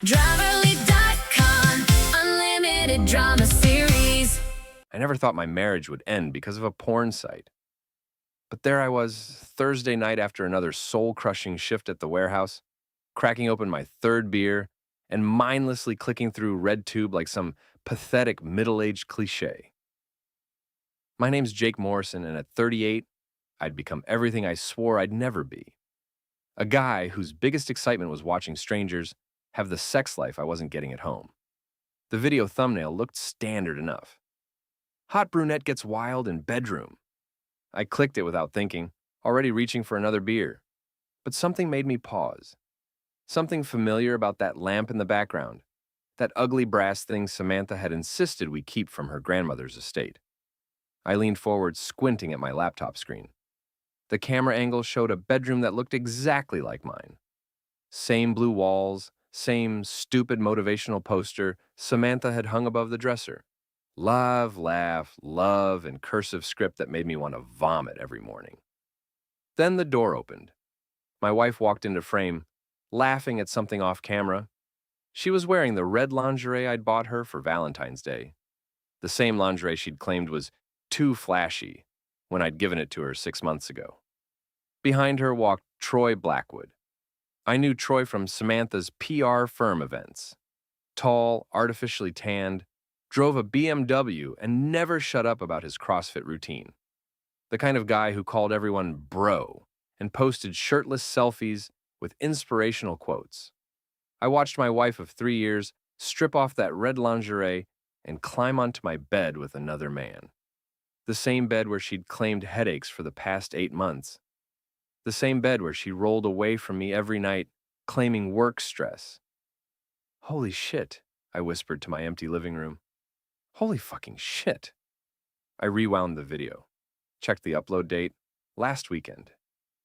Driverly.com, unlimited drama series. I never thought my marriage would end because of a porn site. But there I was, Thursday night after another soul-crushing shift at the warehouse, cracking open my third beer and mindlessly clicking through RedTube like some pathetic middle-aged cliché. My name's Jake Morrison, and at 38, I'd become everything I swore I'd never be. A guy whose biggest excitement was watching strangers have the sex life I wasn't getting at home. The video thumbnail looked standard enough. Hot brunette gets wild in bedroom. I clicked it without thinking, already reaching for another beer. But something made me pause. Something familiar about that lamp in the background, that ugly brass thing Samantha had insisted we keep from her grandmother's estate. I leaned forward, squinting at my laptop screen. The camera angle showed a bedroom that looked exactly like mine. Same blue walls, same stupid motivational poster Samantha had hung above the dresser. Love, laugh, love, and cursive script that made me want to vomit every morning. Then the door opened. My wife walked into frame, laughing at something off camera. She was wearing the red lingerie I'd bought her for Valentine's Day. The same lingerie she'd claimed was too flashy when I'd given it to her 6 months ago. Behind her walked Troy Blackwood. I knew Troy from Samantha's PR firm events. Tall, artificially tanned, drove a BMW, and never shut up about his CrossFit routine. The kind of guy who called everyone bro and posted shirtless selfies with inspirational quotes. I watched my wife of 3 years strip off that red lingerie and climb onto my bed with another man. The same bed where she'd claimed headaches for the past 8 months. The same bed where she rolled away from me every night, claiming work stress. Holy shit, I whispered to my empty living room. Holy fucking shit. I rewound the video, checked the upload date, last weekend.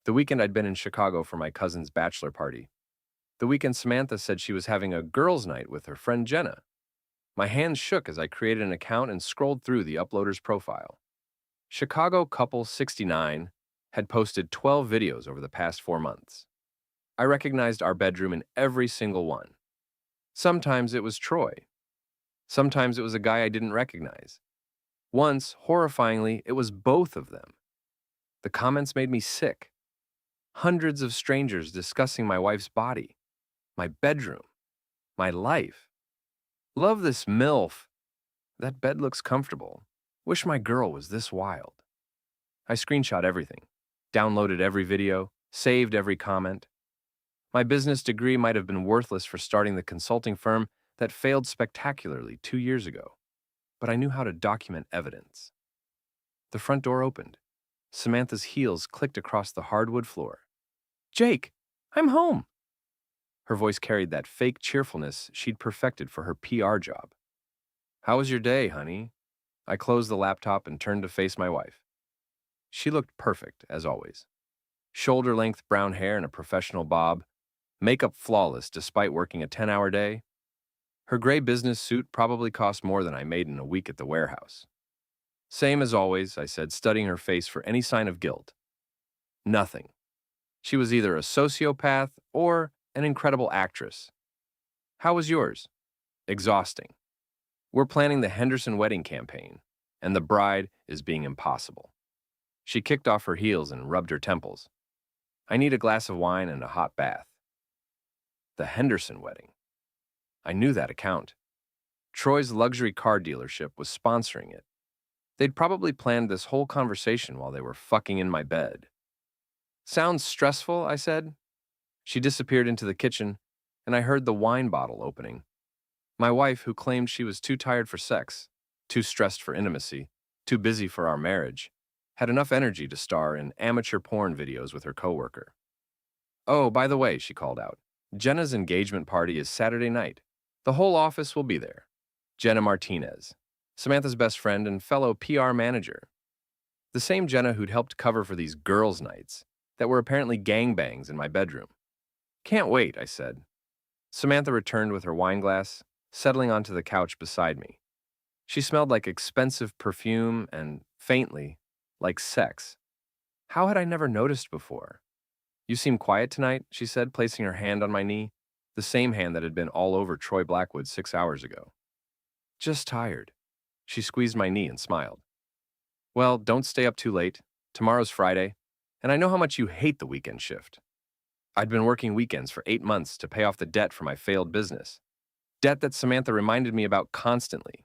The weekend I'd been in Chicago for my cousin's bachelor party. The weekend Samantha said she was having a girls' night with her friend Jenna. My hands shook as I created an account and scrolled through the uploader's profile. Chicago Couple 69 had posted 12 videos over the past 4 months. I recognized our bedroom in every single one. Sometimes it was Troy. Sometimes it was a guy I didn't recognize. Once, horrifyingly, it was both of them. The comments made me sick. Hundreds of strangers discussing my wife's body, my bedroom, my life. Love this MILF. That bed looks comfortable. Wish my girl was this wild. I screenshot everything, downloaded every video, saved every comment. My business degree might have been worthless for starting the consulting firm that failed spectacularly 2 years ago, but I knew how to document evidence. The front door opened. Samantha's heels clicked across the hardwood floor. Jake, I'm home. Her voice carried that fake cheerfulness she'd perfected for her PR job. How was your day, honey? I closed the laptop and turned to face my wife. She looked perfect, as always. Shoulder-length brown hair and a professional bob, makeup flawless despite working a 10-hour day. Her gray business suit probably cost more than I made in a week at the warehouse. Same as always, I said, studying her face for any sign of guilt. Nothing. She was either a sociopath or an incredible actress. How was yours? Exhausting. We're planning the Henderson wedding campaign, and the bride is being impossible. She kicked off her heels and rubbed her temples. I need a glass of wine and a hot bath. The Henderson wedding. I knew that account. Troy's luxury car dealership was sponsoring it. They'd probably planned this whole conversation while they were fucking in my bed. Sounds stressful, I said. She disappeared into the kitchen, and I heard the wine bottle opening. My wife, who claimed she was too tired for sex, too stressed for intimacy, too busy for our marriage, had enough energy to star in amateur porn videos with her coworker. Oh, by the way, she called out, Jenna's engagement party is Saturday night. The whole office will be there. Jenna Martinez, Samantha's best friend and fellow PR manager. The same Jenna who'd helped cover for these girls' nights that were apparently gangbangs in my bedroom. Can't wait, I said. Samantha returned with her wine glass, settling onto the couch beside me. She smelled like expensive perfume and, faintly, like sex. How had I never noticed before? You seem quiet tonight, she said, placing her hand on my knee. the same hand that had been all over Troy Blackwood 6 hours ago. Just tired. She squeezed my knee and smiled. Well, don't stay up too late. Tomorrow's Friday, and I know how much you hate the weekend shift. I'd been working weekends for 8 months to pay off the debt for my failed business. Debt that Samantha reminded me about constantly.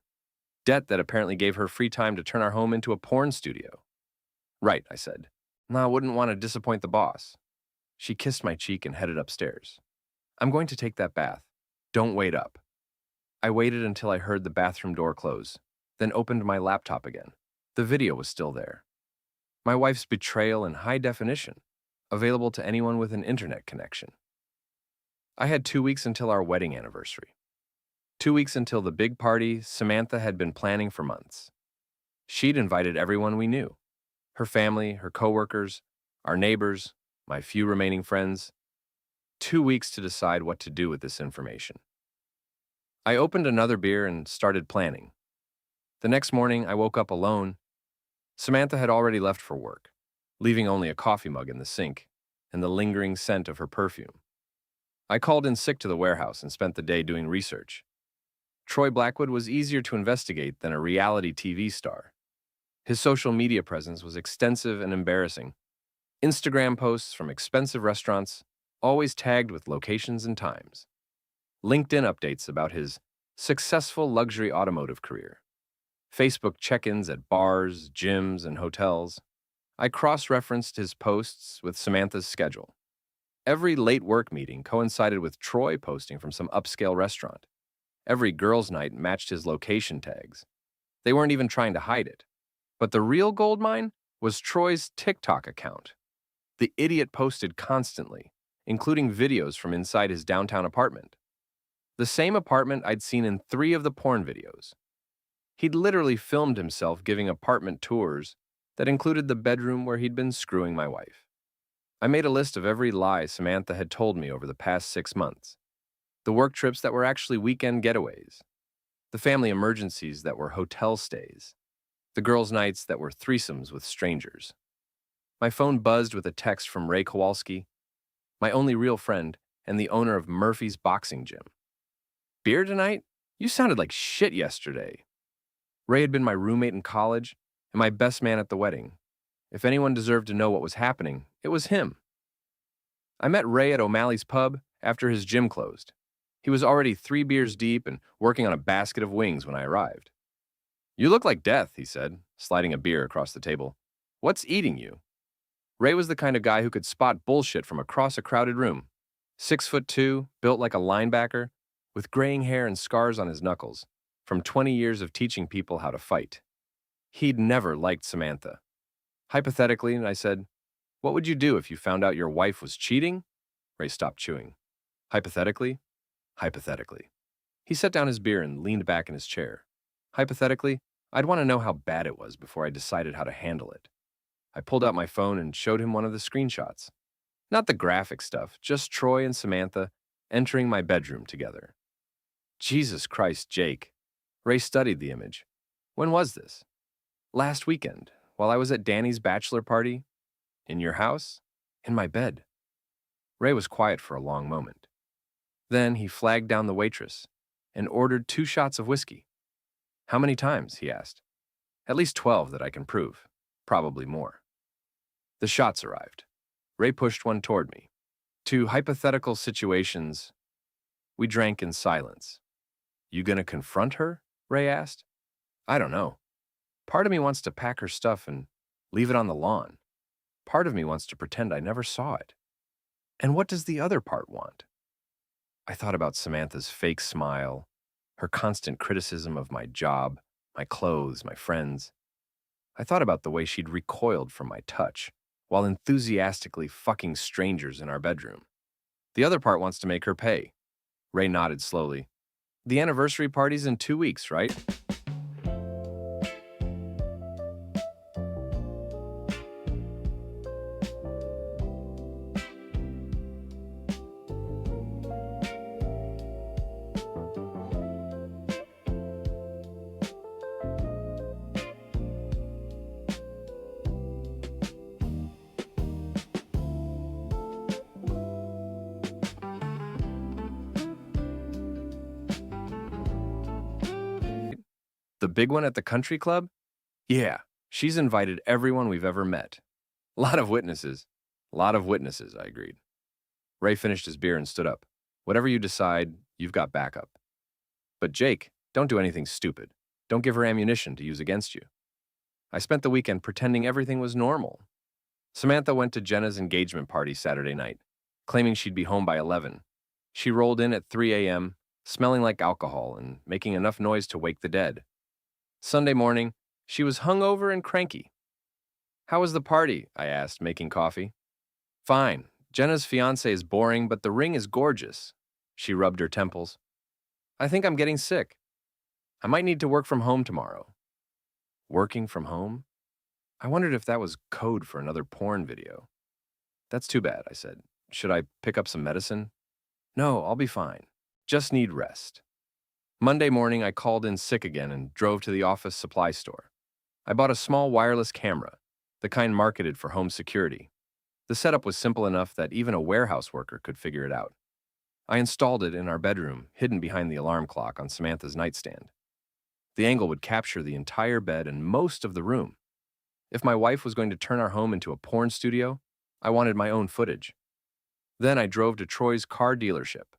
Debt that apparently gave her free time to turn our home into a porn studio. Right, I said. No, I wouldn't want to disappoint the boss. She kissed my cheek and headed upstairs. I'm going to take that bath. Don't wait up. I waited until I heard the bathroom door close, then opened my laptop again. The video was still there. My wife's betrayal in high definition, available to anyone with an internet connection. I had 2 weeks until our wedding anniversary. 2 weeks until the big party Samantha had been planning for months. She'd invited everyone we knew. Her family, her coworkers, our neighbors, my few remaining friends. 2 weeks to decide what to do with this information. I opened another beer and started planning. The next morning, I woke up alone. Samantha had already left for work, leaving only a coffee mug in the sink and the lingering scent of her perfume. I called in sick to the warehouse and spent the day doing research. Troy Blackwood was easier to investigate than a reality TV star. His social media presence was extensive and embarrassing. Instagram posts from expensive restaurants, always tagged with locations and times. LinkedIn updates about his successful luxury automotive career. Facebook check-ins at bars, gyms, and hotels. I cross-referenced his posts with Samantha's schedule. Every late work meeting coincided with Troy posting from some upscale restaurant. Every girls' night matched his location tags. They weren't even trying to hide it. But the real goldmine was Troy's TikTok account. The idiot posted constantly, including videos from inside his downtown apartment. The same apartment I'd seen in 3 of the porn videos. He'd literally filmed himself giving apartment tours that included the bedroom where he'd been screwing my wife. I made a list of every lie Samantha had told me over the past 6 months. The work trips that were actually weekend getaways. The family emergencies that were hotel stays. The girls' nights that were threesomes with strangers. My phone buzzed with a text from Ray Kowalski, my only real friend and the owner of Murphy's boxing gym. Beer tonight? You sounded like shit yesterday. Ray had been my roommate in college and my best man at the wedding. If anyone deserved to know what was happening, it was him. I met Ray at O'Malley's pub after his gym closed. He was already 3 beers deep and working on a basket of wings when I arrived. You look like death, he said, sliding a beer across the table. What's eating you? Ray was the kind of guy who could spot bullshit from across a crowded room. 6'2", built like a linebacker, with graying hair and scars on his knuckles, from 20 years of teaching people how to fight. He'd never liked Samantha. Hypothetically, I said, what would you do if you found out your wife was cheating? Ray stopped chewing. Hypothetically? Hypothetically. He set down his beer and leaned back in his chair. Hypothetically, I'd want to know how bad it was before I decided how to handle it. I pulled out my phone and showed him one of the screenshots. Not the graphic stuff, just Troy and Samantha entering my bedroom together. Jesus Christ, Jake. Ray studied the image. When was this? Last weekend, while I was at Danny's bachelor party. In your house? In my bed. Ray was quiet for a long moment. Then he flagged down the waitress and ordered 2 shots of whiskey. How many times? He asked. At least 12 that I can prove. Probably more. The shots arrived. Ray pushed one toward me. 2 hypothetical situations. We drank in silence. You gonna confront her? Ray asked. I don't know. Part of me wants to pack her stuff and leave it on the lawn. Part of me wants to pretend I never saw it. And what does the other part want? I thought about Samantha's fake smile, her constant criticism of my job, my clothes, my friends. I thought about the way she'd recoiled from my touch while enthusiastically fucking strangers in our bedroom. The other part wants to make her pay. Ray nodded slowly. The anniversary party's in 2 weeks, right? The big one at the country club? Yeah, she's invited everyone we've ever met. Lot of witnesses. Lot of witnesses, I agreed. Ray finished his beer and stood up. Whatever you decide, you've got backup. But Jake, don't do anything stupid. Don't give her ammunition to use against you. I spent the weekend pretending everything was normal. Samantha went to Jenna's engagement party Saturday night, claiming she'd be home by 11. She rolled in at 3 a.m., smelling like alcohol and making enough noise to wake the dead. Sunday morning, she was hungover and cranky. How was the party? I asked, making coffee. Fine. Jenna's fiancé is boring, but the ring is gorgeous. She rubbed her temples. I think I'm getting sick. I might need to work from home tomorrow. Working from home? I wondered if that was code for another porn video. That's too bad, I said. Should I pick up some medicine? No, I'll be fine. Just need rest. Monday morning, I called in sick again and drove to the office supply store. I bought a small wireless camera, the kind marketed for home security. The setup was simple enough that even a warehouse worker could figure it out. I installed it in our bedroom, hidden behind the alarm clock on Samantha's nightstand. The angle would capture the entire bed and most of the room. If my wife was going to turn our home into a porn studio, I wanted my own footage. Then I drove to Troy's car dealership.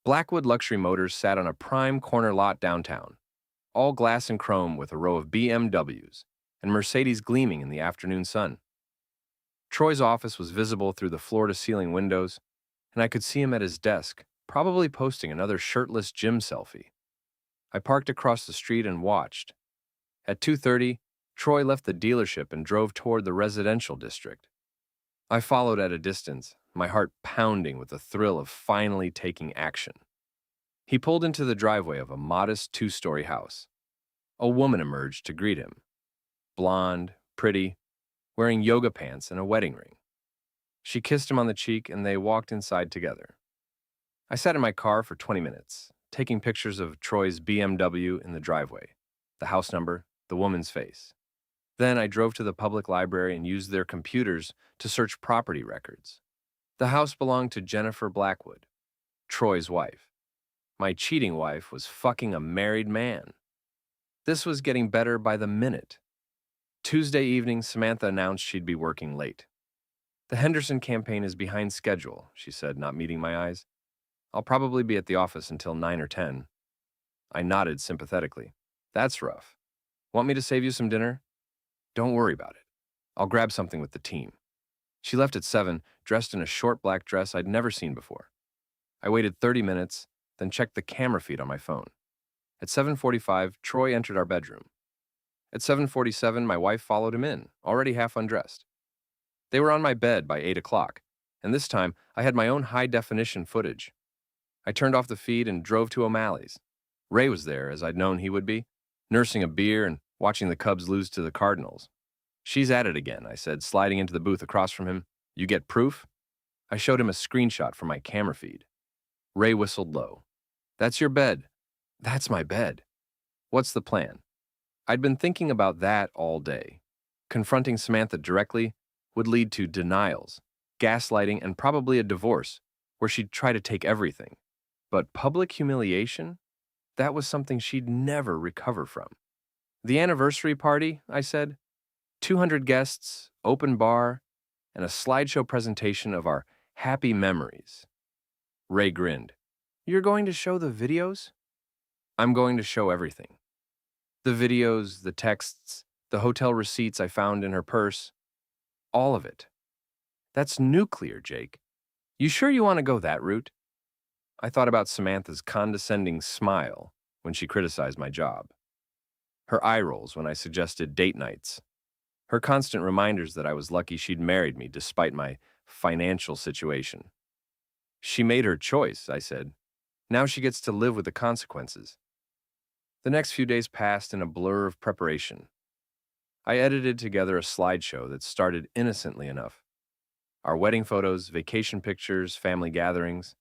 Blackwood Luxury Motors sat on a prime corner lot downtown, all glass and chrome with a row of BMWs and Mercedes gleaming in the afternoon sun. Troy's office was visible through the floor-to-ceiling windows, and I could see him at his desk, probably posting another shirtless gym selfie. I parked across the street and watched. At 2:30, Troy left the dealership and drove toward the residential district. I followed at a distance, my heart pounding with the thrill of finally taking action. He pulled into the driveway of a modest 2-story house. A woman emerged to greet him. Blonde, pretty, wearing yoga pants and a wedding ring. She kissed him on the cheek and they walked inside together. I sat in my car for 20 minutes, taking pictures of Troy's BMW in the driveway, the house number, the woman's face. Then I drove to the public library and used their computers to search property records. The house belonged to Jennifer Blackwood, Troy's wife. My cheating wife was fucking a married man. This was getting better by the minute. Tuesday evening, Samantha announced she'd be working late. The Henderson campaign is behind schedule, she said, not meeting my eyes. I'll probably be at the office until 9 or 10. I nodded sympathetically. That's rough. Want me to save you some dinner? Don't worry about it. I'll grab something with the team. She left at 7, dressed in a short black dress I'd never seen before. I waited 30 minutes, then checked the camera feed on my phone. At 7:45, Troy entered our bedroom. At 7:47, my wife followed him in, already half undressed. They were on my bed by 8 o'clock, and this time I had my own high-definition footage. I turned off the feed and drove to O'Malley's. Ray was there, as I'd known he would be, nursing a beer and watching the Cubs lose to the Cardinals. She's at it again, I said, sliding into the booth across from him. You get proof? I showed him a screenshot from my camera feed. Ray whistled low. That's your bed. That's my bed. What's the plan? I'd been thinking about that all day. Confronting Samantha directly would lead to denials, gaslighting, and probably a divorce, where she'd try to take everything. But public humiliation? That was something she'd never recover from. The anniversary party, I said. 200 guests, open bar, and a slideshow presentation of our happy memories. Ray grinned. You're going to show the videos? I'm going to show everything. The videos, the texts, the hotel receipts I found in her purse. All of it. That's nuclear, Jake. You sure you want to go that route? I thought about Samantha's condescending smile when she criticized my job. Her eye rolls when I suggested date nights. Her constant reminders that I was lucky she'd married me despite my financial situation. She made her choice, I said. Now she gets to live with the consequences. The next few days passed in a blur of preparation. I edited together a slideshow that started innocently enough. Our wedding photos, vacation pictures, family gatherings.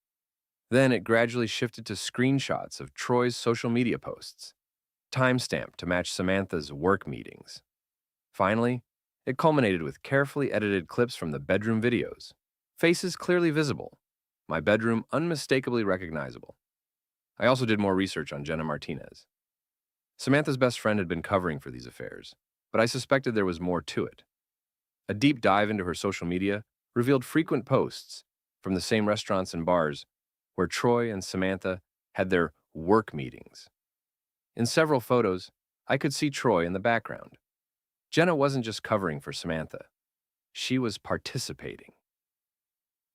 Then it gradually shifted to screenshots of Troy's social media posts, timestamped to match Samantha's work meetings. Finally, it culminated with carefully edited clips from the bedroom videos, faces clearly visible, my bedroom unmistakably recognizable. I also did more research on Jenna Martinez. Samantha's best friend had been covering for these affairs, but I suspected there was more to it. A deep dive into her social media revealed frequent posts from the same restaurants and bars where Troy and Samantha had their work meetings. In several photos, I could see Troy in the background. Jenna wasn't just covering for Samantha, she was participating.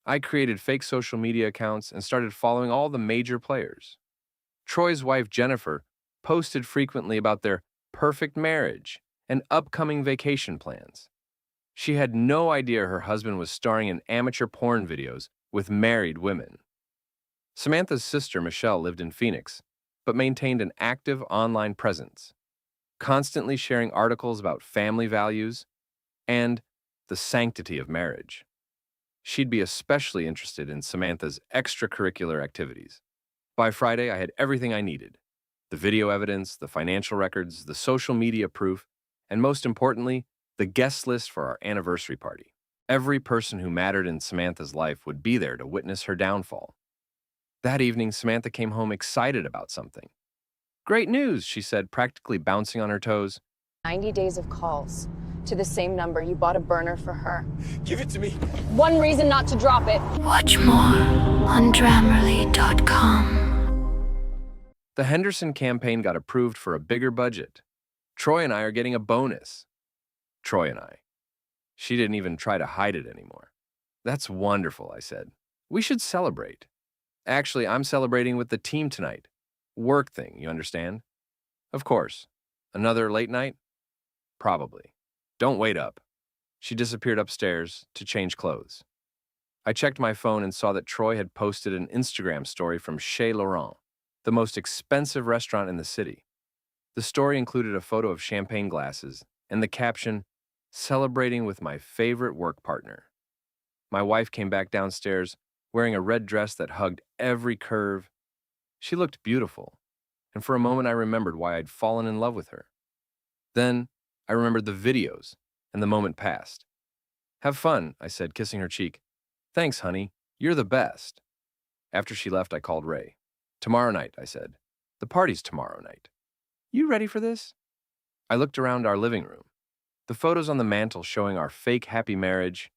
I created fake social media accounts and started following all the major players. Troy's wife, Jennifer, posted frequently about their perfect marriage and upcoming vacation plans. She had no idea her husband was starring in amateur porn videos with married women. Samantha's sister, Michelle, lived in Phoenix, but maintained an active online presence, constantly sharing articles about family values and the sanctity of marriage. She'd be especially interested in Samantha's extracurricular activities. By Friday, I had everything I needed: the video evidence, the financial records, the social media proof, and most importantly, the guest list for our anniversary party. Every person who mattered in Samantha's life would be there to witness her downfall. That evening, Samantha came home excited about something. "Great news," she said, practically bouncing on her toes. 90 days of calls to the same number. You bought a burner for her. Give it to me. One reason not to drop it. Watch more on Grammarly.com. The Henderson campaign got approved for a bigger budget. Troy and I are getting a bonus. Troy and I. She didn't even try to hide it anymore. "That's wonderful," I said. "We should celebrate." "Actually, I'm celebrating with the team tonight. Work thing, you understand?" "Of course. Another late night?" "Probably. Don't wait up." She disappeared upstairs to change clothes. I checked my phone and saw that Troy had posted an Instagram story from Chez Laurent, the most expensive restaurant in the city. The story included a photo of champagne glasses and the caption, "Celebrating with my favorite work partner." My wife came back downstairs wearing a red dress that hugged every curve. She looked beautiful, and for a moment I remembered why I'd fallen in love with her. Then I remembered the videos, and the moment passed. "Have fun," I said, kissing her cheek. "Thanks, honey. You're the best." After she left, I called Ray. "Tomorrow night," I said. "The party's tomorrow night. You ready for this?" I looked around our living room. The photos on the mantel showing our fake happy marriage,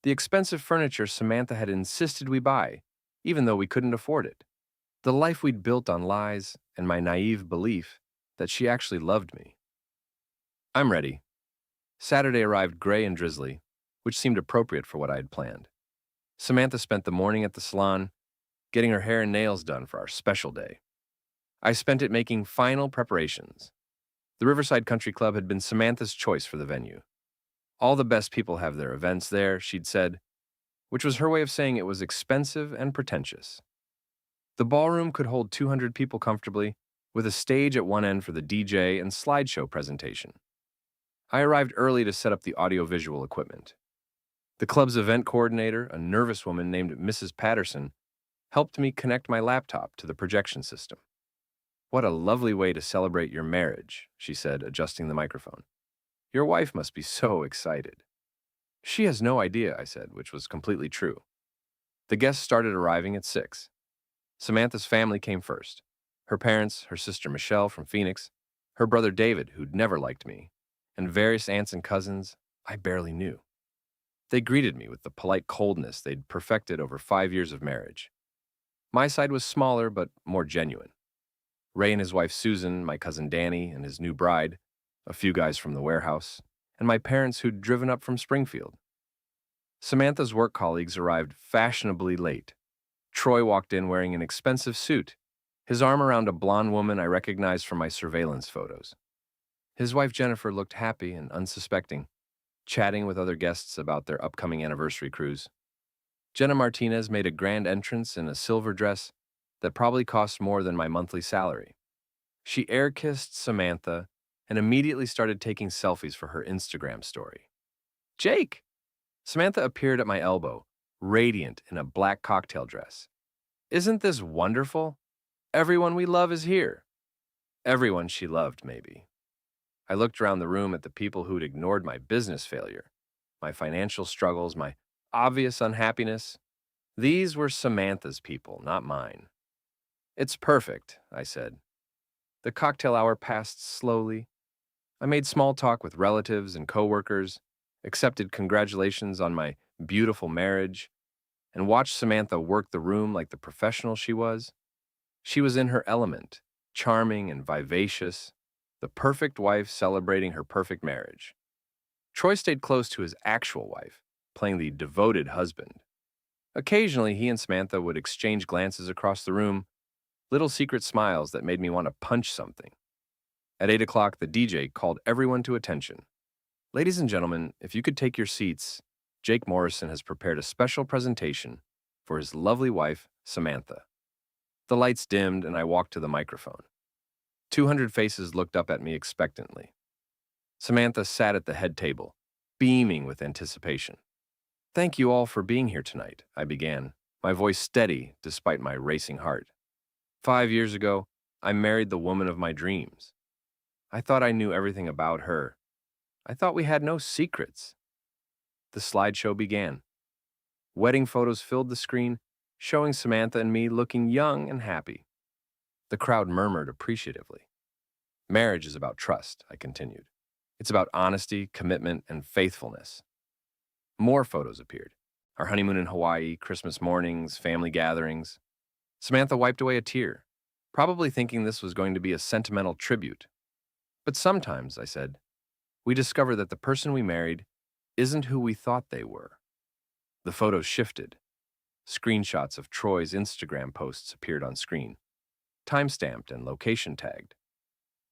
the expensive furniture Samantha had insisted we buy, even though we couldn't afford it, the life we'd built on lies, and my naive belief that she actually loved me. I'm ready. Saturday arrived gray and drizzly, which seemed appropriate for what I had planned. Samantha spent the morning at the salon, getting her hair and nails done for our special day. I spent it making final preparations. The Riverside Country Club had been Samantha's choice for the venue. All the best people have their events there, she'd said, which was her way of saying it was expensive and pretentious. The ballroom could hold 200 people comfortably, with a stage at one end for the DJ and slideshow presentation. I arrived early to set up the audiovisual equipment. The club's event coordinator, a nervous woman named Mrs. Patterson, helped me connect my laptop to the projection system. "What a lovely way to celebrate your marriage," she said, adjusting the microphone. "Your wife must be so excited." "She has no idea," I said, which was completely true. The guests started arriving at 6. Samantha's family came first. Her parents, her sister Michelle from Phoenix, her brother David, who'd never liked me, and various aunts and cousins I barely knew. They greeted me with the polite coldness they'd perfected over 5 years of marriage. My side was smaller but more genuine. Ray and his wife Susan, my cousin Danny and his new bride, a few guys from the warehouse, and my parents who'd driven up from Springfield. Samantha's work colleagues arrived fashionably late. Troy walked in wearing an expensive suit, his arm around a blonde woman I recognized from my surveillance photos. His wife Jennifer looked happy and unsuspecting, chatting with other guests about their upcoming anniversary cruise. Jenna Martinez made a grand entrance in a silver dress that probably cost more than my monthly salary. She air-kissed Samantha and immediately started taking selfies for her Instagram story. "Jake!" Samantha appeared at my elbow, radiant in a black cocktail dress. "Isn't this wonderful? Everyone we love is here." Everyone she loved, maybe. I looked around the room at the people who'd ignored my business failure, my financial struggles, my obvious unhappiness. These were Samantha's people, not mine. "It's perfect," I said. The cocktail hour passed slowly. I made small talk with relatives and coworkers, accepted congratulations on my beautiful marriage, and watched Samantha work the room like the professional she was. She was in her element, charming and vivacious, the perfect wife celebrating her perfect marriage. Troy stayed close to his actual wife, playing the devoted husband. Occasionally, he and Samantha would exchange glances across the room, little secret smiles that made me want to punch something. At 8 o'clock, the DJ called everyone to attention. Ladies and gentlemen, if you could take your seats, Jake Morrison has prepared a special presentation for his lovely wife, Samantha. The lights dimmed and I walked to the microphone. 200 faces looked up at me expectantly. Samantha sat at the head table, beaming with anticipation. Thank you all for being here tonight, I began, my voice steady despite my racing heart. 5 years ago, I married the woman of my dreams. I thought I knew everything about her. I thought we had no secrets. The slideshow began. Wedding photos filled the screen, showing Samantha and me looking young and happy. The crowd murmured appreciatively. Marriage is about trust, I continued. It's about honesty, commitment, and faithfulness. More photos appeared. Our honeymoon in Hawaii, Christmas mornings, family gatherings. Samantha wiped away a tear, probably thinking this was going to be a sentimental tribute. But sometimes, I said, we discover that the person we married isn't who we thought they were. The photos shifted. Screenshots of Troy's Instagram posts appeared on screen, time-stamped and location tagged.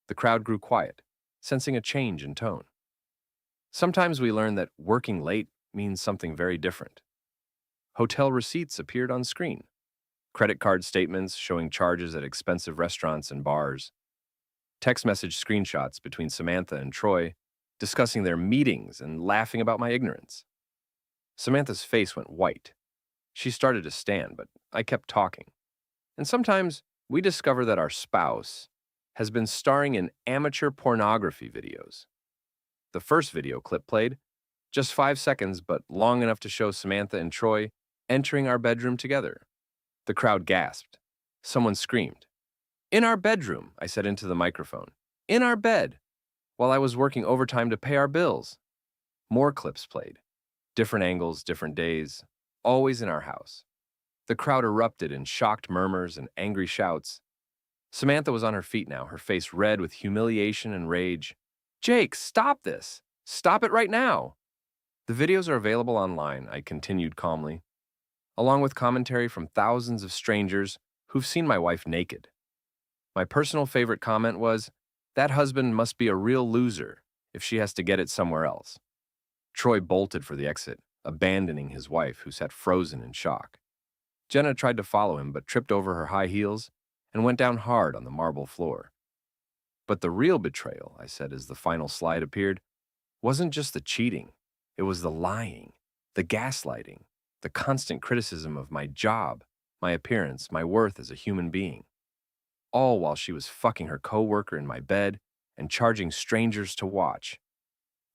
The crowd grew quiet, sensing a change in tone. Sometimes we learn that working late means something very different. Hotel receipts appeared on screen, credit card statements showing charges at expensive restaurants and bars, text message screenshots between Samantha and Troy discussing their meetings and laughing about my ignorance. Samantha's face went white. She started to stand, but I kept talking. And sometimes we discover that our spouse has been starring in amateur pornography videos. The first video clip played, just 5 seconds, but long enough to show Samantha and Troy entering our bedroom together. The crowd gasped. Someone screamed. In our bedroom, I said into the microphone. In our bed, while I was working overtime to pay our bills. More clips played. Different angles, different days, always in our house. The crowd erupted in shocked murmurs and angry shouts. Samantha was on her feet now, her face red with humiliation and rage. Jake, stop this! Stop it right now! The videos are available online, I continued calmly, along with commentary from thousands of strangers who've seen my wife naked. My personal favorite comment was, that husband must be a real loser if she has to get it somewhere else. Troy bolted for the exit, abandoning his wife, who sat frozen in shock. Jenna tried to follow him, but tripped over her high heels and went down hard on the marble floor. But the real betrayal, I said as the final slide appeared, wasn't just the cheating. It was the lying, the gaslighting, the constant criticism of my job, my appearance, my worth as a human being. All while she was fucking her coworker in my bed and charging strangers to watch.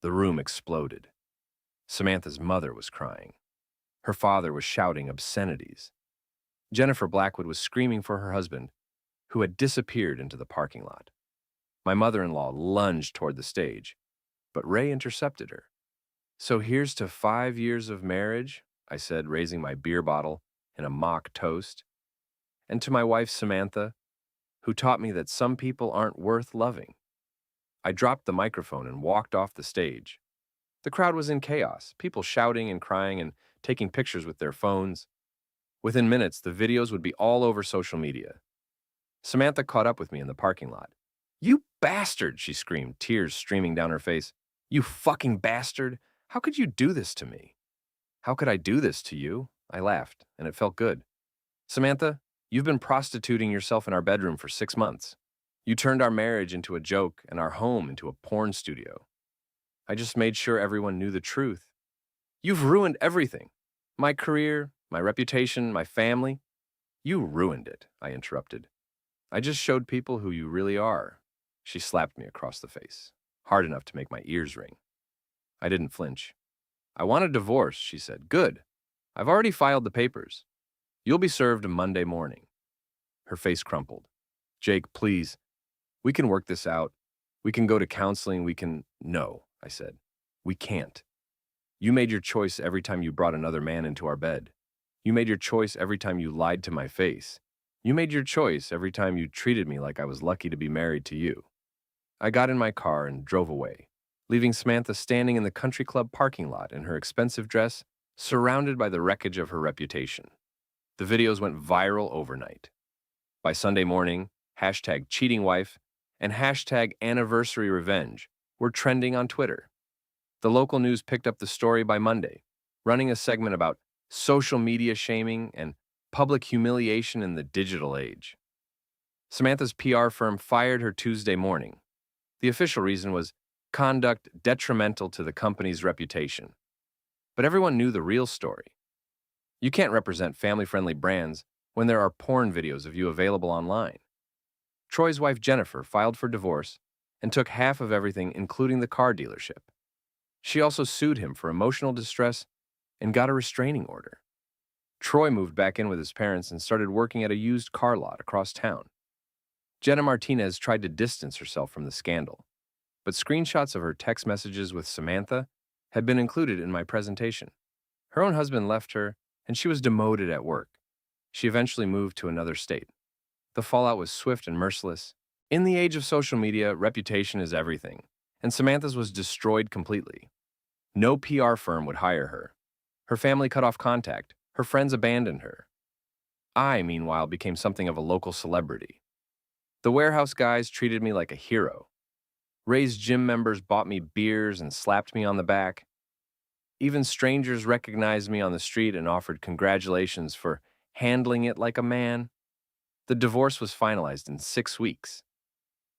The room exploded. Samantha's mother was crying. Her father was shouting obscenities. Jennifer Blackwood was screaming for her husband, who had disappeared into the parking lot. My mother-in-law lunged toward the stage, but Ray intercepted her. So here's to 5 years of marriage, I said, raising my beer bottle in a mock toast. And to my wife, Samantha, who taught me that some people aren't worth loving. I dropped the microphone and walked off the stage. The crowd was in chaos, people shouting and crying and taking pictures with their phones. Within minutes, the videos would be all over social media. Samantha caught up with me in the parking lot. You bastard, she screamed, tears streaming down her face. You fucking bastard! How could you do this to me? How could I do this to you? I laughed, and it felt good. Samantha, you've been prostituting yourself in our bedroom for 6 months. You turned our marriage into a joke and our home into a porn studio. I just made sure everyone knew the truth. You've ruined everything. My career, my reputation, my family. You ruined it, I interrupted. I just showed people who you really are. She slapped me across the face, hard enough to make my ears ring. I didn't flinch. I want a divorce, she said. Good. I've already filed the papers. You'll be served Monday morning. Her face crumpled. Jake, please. We can work this out. We can go to counseling. No, I said. We can't. You made your choice every time you brought another man into our bed. You made your choice every time you lied to my face. You made your choice every time you treated me like I was lucky to be married to you. I got in my car and drove away, leaving Samantha standing in the country club parking lot in her expensive dress, surrounded by the wreckage of her reputation. The videos went viral overnight. By Sunday morning, #cheatingwife and #anniversaryrevenge were trending on Twitter. The local news picked up the story by Monday, running a segment about social media shaming and public humiliation in the digital age. Samantha's PR firm fired her Tuesday morning. The official reason was conduct detrimental to the company's reputation. But everyone knew the real story. You can't represent family-friendly brands when there are porn videos of you available online. Troy's wife Jennifer filed for divorce and took half of everything, including the car dealership. She also sued him for emotional distress and got a restraining order. Troy moved back in with his parents and started working at a used car lot across town. Jenna Martinez tried to distance herself from the scandal, but screenshots of her text messages with Samantha had been included in my presentation. Her own husband left her, and she was demoted at work. She eventually moved to another state. The fallout was swift and merciless. In the age of social media, reputation is everything, and Samantha's was destroyed completely. No PR firm would hire her. Her family cut off contact. Her friends abandoned her. I, meanwhile, became something of a local celebrity. The warehouse guys treated me like a hero. Ray's gym members bought me beers and slapped me on the back. Even strangers recognized me on the street and offered congratulations for handling it like a man. The divorce was finalized in 6 weeks.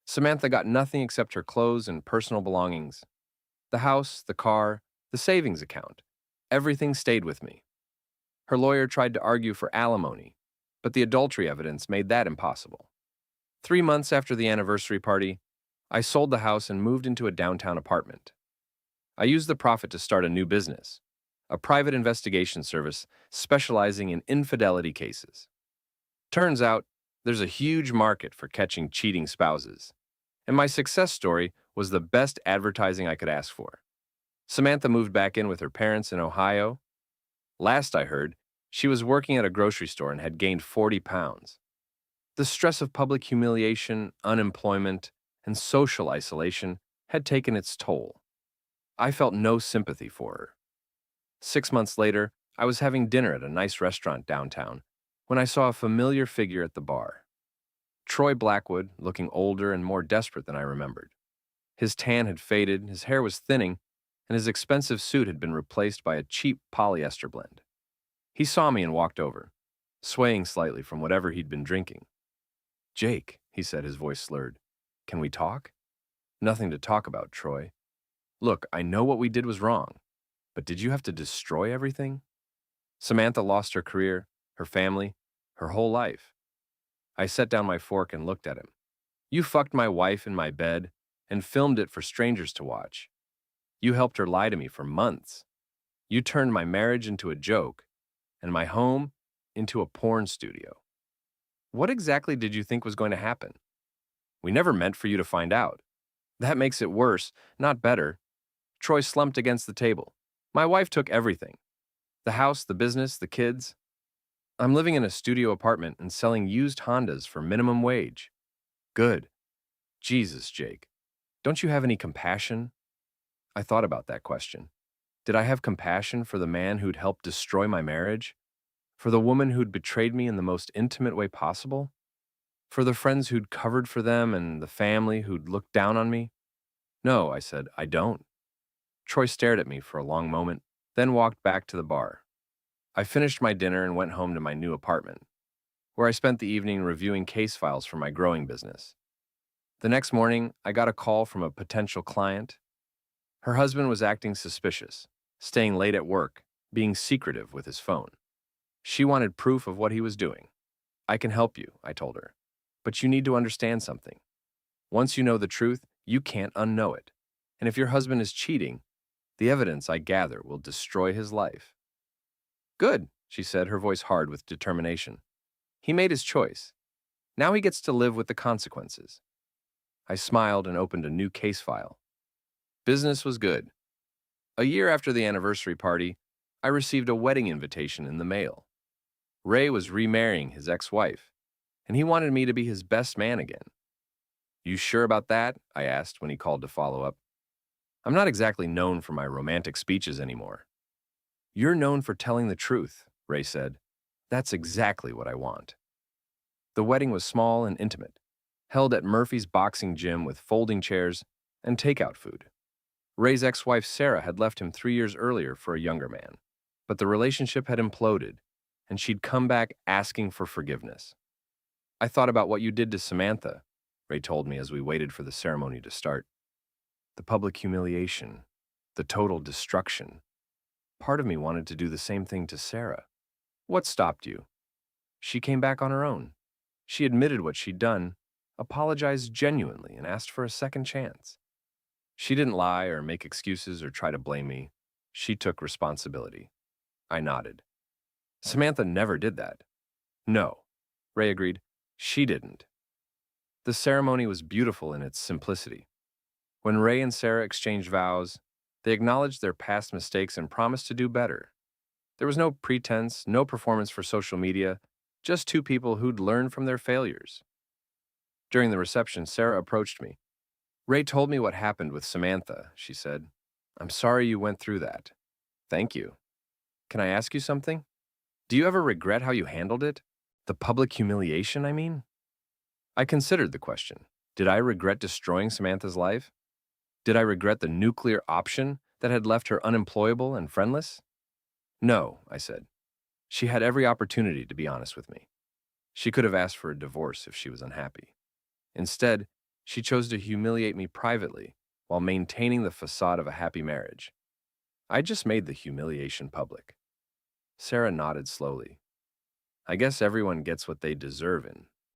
Samantha got nothing except her clothes and personal belongings. The house, the car, the savings account. Everything stayed with me. Her lawyer tried to argue for alimony, but the adultery evidence made that impossible. 3 months after the anniversary party, I sold the house and moved into a downtown apartment. I used the profit to start a new business, a private investigation service specializing in infidelity cases. Turns out, there's a huge market for catching cheating spouses, and my success story was the best advertising I could ask for. Samantha moved back in with her parents in Ohio. Last I heard, she was working at a grocery store and had gained 40 pounds. The stress of public humiliation, unemployment, and social isolation had taken its toll. I felt no sympathy for her. 6 months later, I was having dinner at a nice restaurant downtown when I saw a familiar figure at the bar. Troy Blackwood, looking older and more desperate than I remembered. His tan had faded, his hair was thinning, and his expensive suit had been replaced by a cheap polyester blend. He saw me and walked over, swaying slightly from whatever he'd been drinking. "Jake," he said, his voice slurred. "Can we talk?" "Nothing to talk about, Troy. Look, I know what we did was wrong, but did you have to destroy everything?" Samantha lost her career, her family, her whole life. I set down my fork and looked at him. "You fucked my wife in my bed and filmed it for strangers to watch. You helped her lie to me for months. You turned my marriage into a joke and my home into a porn studio. What exactly did you think was going to happen? We never meant for you to find out. That makes it worse, not better." Troy slumped against the table. "My wife took everything. The house, the business, the kids. I'm living in a studio apartment and selling used Hondas for minimum wage." "Good. Jesus, Jake. Don't you have any compassion?" I thought about that question. Did I have compassion for the man who'd helped destroy my marriage? For the woman who'd betrayed me in the most intimate way possible? For the friends who'd covered for them and the family who'd looked down on me? "No," I said, "I don't." Troy stared at me for a long moment, then walked back to the bar. I finished my dinner and went home to my new apartment, where I spent the evening reviewing case files for my growing business. The next morning, I got a call from a potential client. Her husband was acting suspicious, staying late at work, being secretive with his phone. She wanted proof of what he was doing. "I can help you," I told her, "but you need to understand something. Once you know the truth, you can't unknow it. And if your husband is cheating, the evidence, I gather, will destroy his life." "Good," she said, her voice hard with determination. "He made his choice. Now he gets to live with the consequences." I smiled and opened a new case file. Business was good. A year after the anniversary party, I received a wedding invitation in the mail. Ray was remarrying his ex-wife, and he wanted me to be his best man again. You sure about that? I asked when he called to follow up. I'm not exactly known for my romantic speeches anymore. You're known for telling the truth, Ray said. That's exactly what I want. The wedding was small and intimate, held at Murphy's boxing gym with folding chairs and takeout food. Ray's ex-wife Sarah had left him 3 years earlier for a younger man, but the relationship had imploded, and she'd come back asking for forgiveness. I thought about what you did to Samantha, Ray told me as we waited for the ceremony to start. The public humiliation, the total destruction. Part of me wanted to do the same thing to Sarah. What stopped you? She came back on her own. She admitted what she'd done, apologized genuinely, and asked for a second chance. She didn't lie or make excuses or try to blame me. She took responsibility. I nodded. Samantha never did that. No, Ray agreed. She didn't. The ceremony was beautiful in its simplicity. When Ray and Sarah exchanged vows, they acknowledged their past mistakes and promised to do better. There was no pretense, no performance for social media, just two people who'd learned from their failures. During the reception, Sarah approached me. Ray told me what happened with Samantha, she said. I'm sorry you went through that. Thank you. Can I ask you something? Do you ever regret how you handled it? The public humiliation, I mean? I considered the question. Did I regret destroying Samantha's life? Did I regret the nuclear option that had left her unemployable and friendless? No, I said. She had every opportunity to be honest with me. She could have asked for a divorce if she was unhappy. Instead, she chose to humiliate me privately while maintaining the facade of a happy marriage. I just made the humiliation public. Sarah nodded slowly. I guess everyone gets what they deserve in